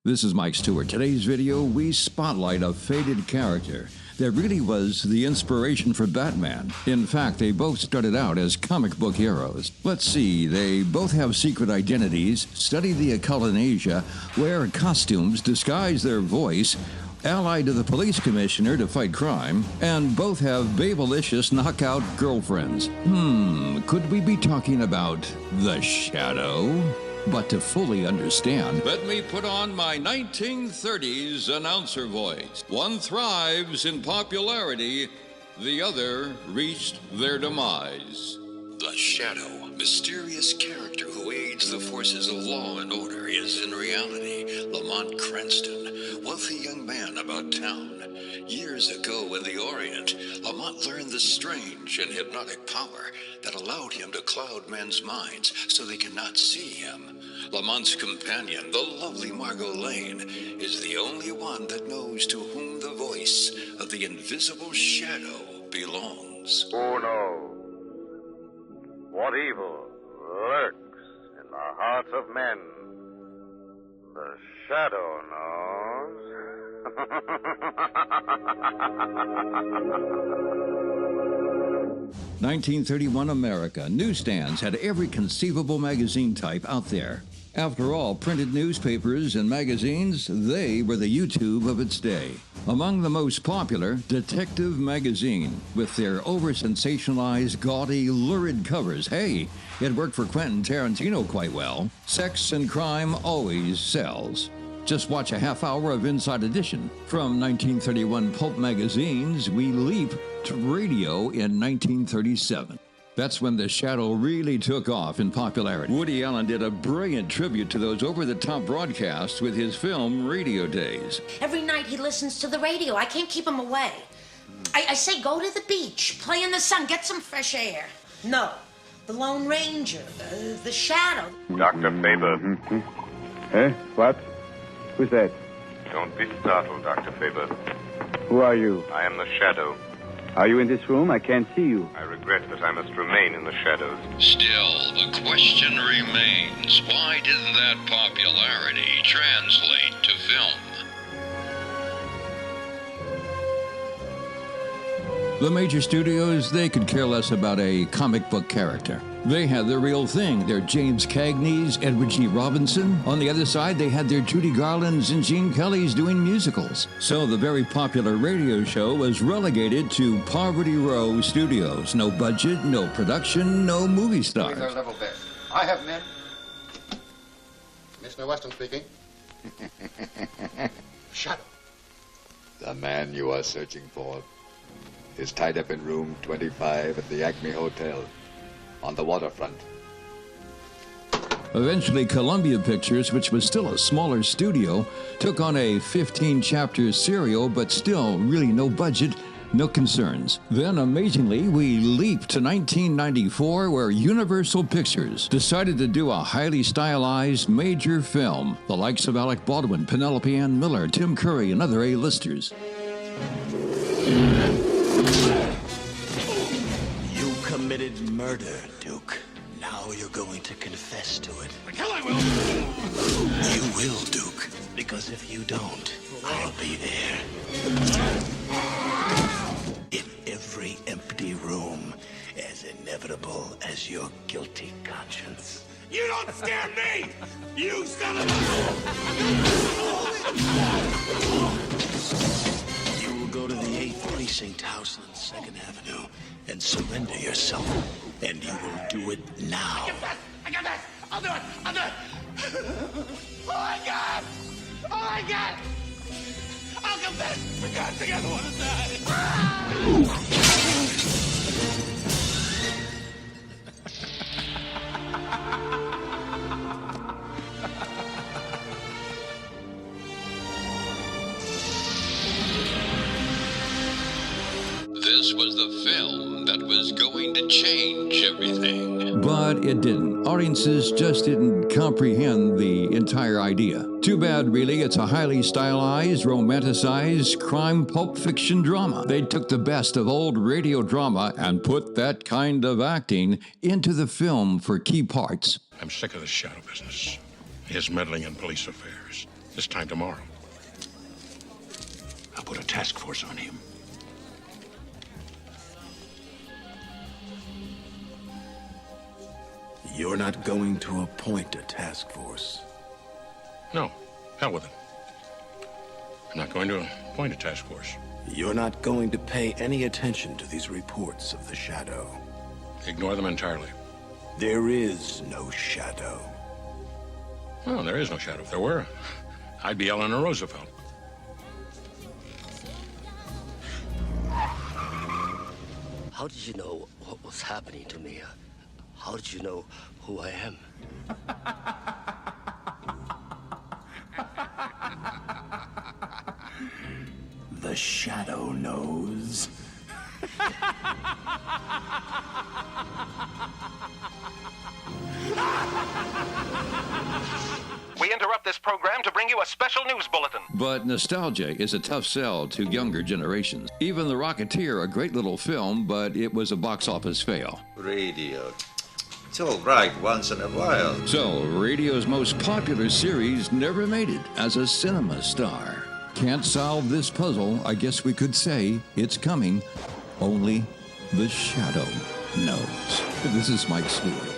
This is Mike Stewart. Today's video, we spotlight a faded character that really was the inspiration for Batman. In fact, they both started out as comic book heroes. Let's see, they both have secret identities, study the occult in Asia, wear costumes, disguise their voice, allied to the police commissioner to fight crime, and both have babelicious knockout girlfriends. Could we be talking about The Shadow? But to fully understand, let me put on my 1930s announcer voice. One thrives in popularity, the other reached their demise. The Shadow, mysterious character who aids the forces of law and order, is in reality Lamont Cranston, wealthy young man about town. Years ago in the Orient, Lamont learned the strange and hypnotic power that allowed him to cloud men's minds so they cannot see him. Lamont's companion, the lovely Margot Lane, is the only one that knows to whom the voice of the invisible Shadow belongs. Who knows what evil lurks in the hearts of men? The Shadow knows. 1931 America. Newsstands had every conceivable magazine type out there. After all, printed newspapers and magazines, they were the YouTube of its day. Among the most popular, Detective Magazine, with their over-sensationalized, gaudy, lurid covers. Hey, it worked for Quentin Tarantino quite well. Sex and crime always sells. Just watch a half hour of Inside Edition. From 1931 pulp magazines, we leap to radio in 1937. That's when The Shadow really took off in popularity. Woody Allen did a brilliant tribute to those over-the-top broadcasts with his film Radio Days. Every night he listens to the radio. I can't keep him away. I say go to the beach, play in the sun, get some fresh air. No, the Lone Ranger, the Shadow. Dr. Faber. Eh? What? Who's that? Don't be startled, Dr. Faber. Who are you? I am the Shadow. Are you in this room? I can't see you. I regret that I must remain in the shadows. Still, the question remains, why didn't that popularity translate to film? The major studios, they could care less about a comic book character. They had the real thing, their James Cagney's, Edward G. Robinson. On the other side, they had their Judy Garlands and Gene Kellys doing musicals. So the very popular radio show was relegated to Poverty Row Studios. No budget, no production, no movie stars. These are level beds. I have men. Mr. Weston speaking. Shadow. The man you are searching for is tied up in room 25 at the Acme Hotel on the waterfront. Eventually, Columbia Pictures, which was still a smaller studio, took on a 15-chapter serial, but still really no budget, no concerns. Then, amazingly, we leap to 1994, where Universal Pictures decided to do a highly stylized major film. The likes of Alec Baldwin, Penelope Ann Miller, Tim Curry, and other A-listers. You committed murder, Duke. Now you're going to confess to it. Hell, I will. You will, Duke. Because if you don't, I'll be there. In every empty room, as inevitable as your guilty conscience. You don't scare me! You son of a... You will go to the 8th Precinct house on 2nd Avenue and surrender yourself. And you will do it now. I got that! I'll do it! I'll do it! Oh my God! Oh my God! I'll confess! For God's sake, I don't want to This was the film that was going to change everything. But it didn't. Audiences just didn't comprehend the entire idea. Too bad, really. It's a highly stylized, romanticized crime pulp fiction drama. They took the best of old radio drama and put that kind of acting into the film for key parts. I'm sick of the shadow business. His meddling in police affairs. This time tomorrow. I'll put a task force on him. You're not going to appoint a task force. No, hell with it. I'm not going to appoint a task force. You're not going to pay any attention to these reports of the Shadow. Ignore them entirely. There is no Shadow. Well, there is no Shadow. If there were, I'd be Eleanor Roosevelt. How did you know what was happening to me? How did you know who I am? The Shadow knows. We interrupt this program to bring you a special news bulletin. But nostalgia is a tough sell to younger generations. Even The Rocketeer, a great little film, but it was a box office fail. Radio. It's all right once in a while. So, radio's most popular series never made it as a cinema star. Can't solve this puzzle. I guess we could say it's coming. Only the Shadow knows. This is Mike Stewart.